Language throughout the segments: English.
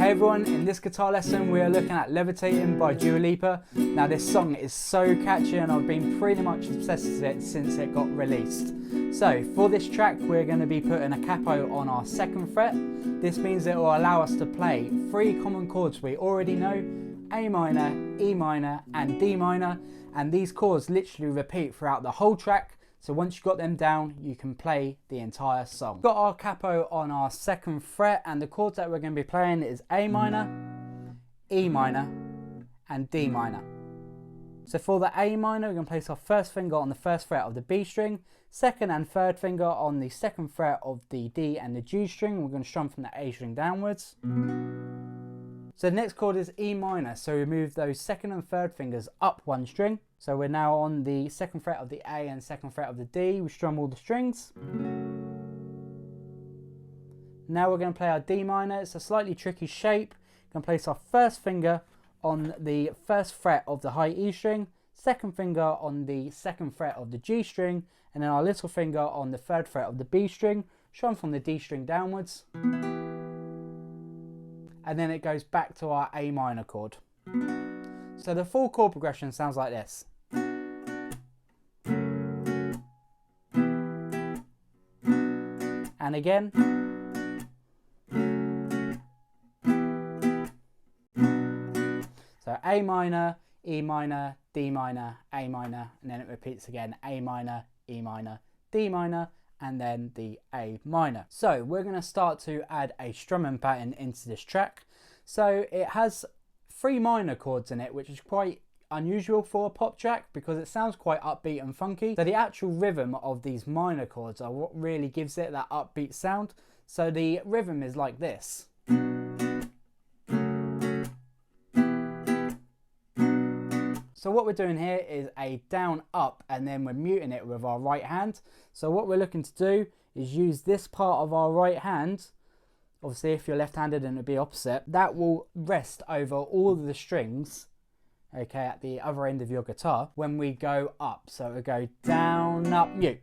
Hey everyone, in this guitar lesson we are looking at Levitating by Dua Lipa. Now this song is so catchy and I've been pretty much obsessed with it since it got released. So for this track we're going to be putting a capo on our 2nd fret. This means it will allow us to play 3 common chords we already know: A minor, E minor and D minor, and these chords literally repeat throughout the whole track. So once you've got them down, you can play the entire song. Got our capo on our 2nd fret, and the chords that we're going to be playing is A minor, E minor, and D minor. So for the A minor, we're going to place our 1st finger on the 1st fret of the B string, 2nd and 3rd finger on the 2nd fret of the D and the G string. We're going to strum from the A string downwards. So the next chord is E minor, so we move those 2nd and 3rd fingers up 1 string. So we're now on the 2nd fret of the A and 2nd fret of the D. We strum all the strings. Now we're going to play our D minor. It's a slightly tricky shape. We're going to place our 1st finger on the 1st fret of the high E string, 2nd finger on the 2nd fret of the G string, and then our little finger on the 3rd fret of the B string. Strum from the D string downwards. And then it goes back to our A minor chord. So the full chord progression sounds like this. And again. So A minor, E minor, D minor, A minor, and then it repeats again: A minor, E minor, D minor, and then the A minor. So we're going to start to add a strumming pattern into this track. So it has 3 minor chords in it, which is quite unusual for a pop track because it sounds quite upbeat and funky. So the actual rhythm of these minor chords are what really gives it that upbeat sound. So the rhythm is like this. So what we're doing here is a down up, and then we're muting it with our right hand. So what we're looking to do is use this part of our right hand. Obviously if you're left-handed then it'll be opposite. That will rest over all of the strings, okay, at the other end of your guitar when we go up. So it'll go down, up, mute,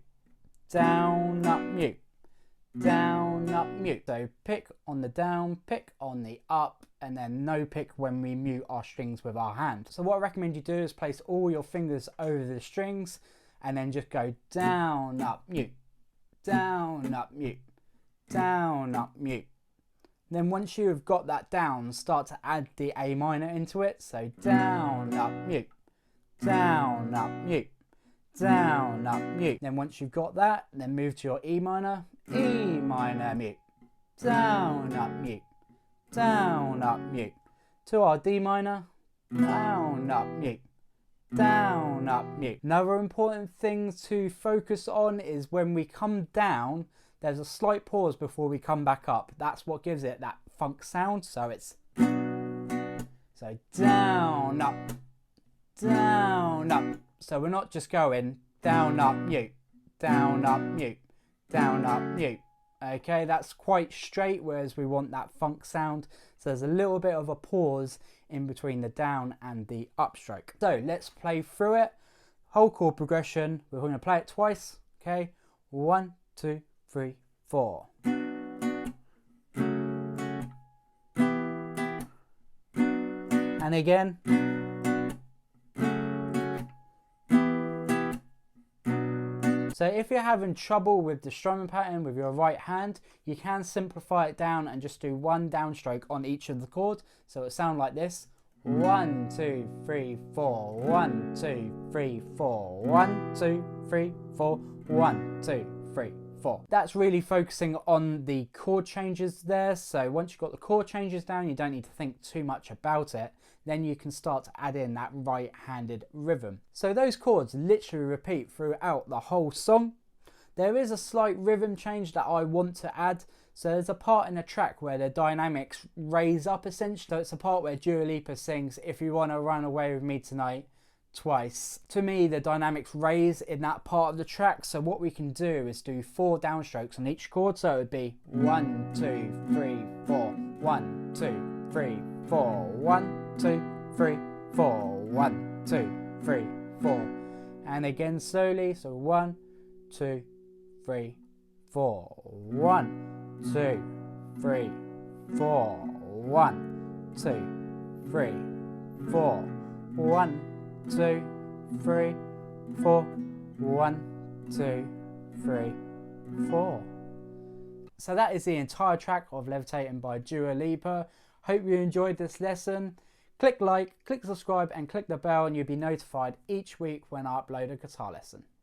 down, up, mute, down, up, mute. So pick on the down, pick on the up, and then no pick when we mute our strings with our hand. So what I recommend you do is place all your fingers over the strings and then just go down, up, mute, down, up, mute, down, up, mute. Then once you have got that down, start to add the A minor into it. So down, up, mute, down, up, mute, down, up, mute. Then once you've got that, then move to your E minor, mute, down, up, mute, down, up, mute. To our D minor, down, up, mute, down, up, mute. Another important thing to focus on is when we come down, there's a slight pause before we come back up. That's what gives it that funk sound. So it's so down, up, down, up. So we're not just going down, up, mute, down, up, mute, down, up, mute. Okay, that's quite straight, whereas we want that funk sound. So there's a little bit of a pause in between the down and the upstroke. So let's play through it. Whole chord progression. We're going to play it twice. Okay, 1, 2, 3, 4. And again. So if you're having trouble with the strumming pattern with your right hand, you can simplify it down and just do 1 downstroke on each of the chords. So it sounds like this: 1, 2, 3, 4, 1, 2, 3, 4, 1, 2, 3, 4, 1, 2, 3, 4. That's really focusing on the chord changes there. So once you've got the chord changes down, you don't need to think too much about it. Then you can start to add in that right-handed rhythm. So those chords literally repeat throughout the whole song. There is a slight rhythm change that I want to add. So there's a part in the track where the dynamics raise up essentially. So it's a part where Dua Lipa sings "If You Want to Run Away With Me Tonight" twice. To me, the dynamics raise in that part of the track. So what we can do is do 4 downstrokes on each chord. So it would be 1, 2, 3, 4, 1, 2, 3, 4, 1, 2, 3, 4, 1, 2, 3, 4. And again slowly. So 1, 2, 3, 4. 1, 2, 3, 4. 1, 2, 3, 4. 1, 2, 3, 4. 1, 2, 3, 4. So that is the entire track of Levitating by Dua Lipa. Hope you enjoyed this lesson. Click like, click subscribe and click the bell and you'll be notified each week when I upload a guitar lesson.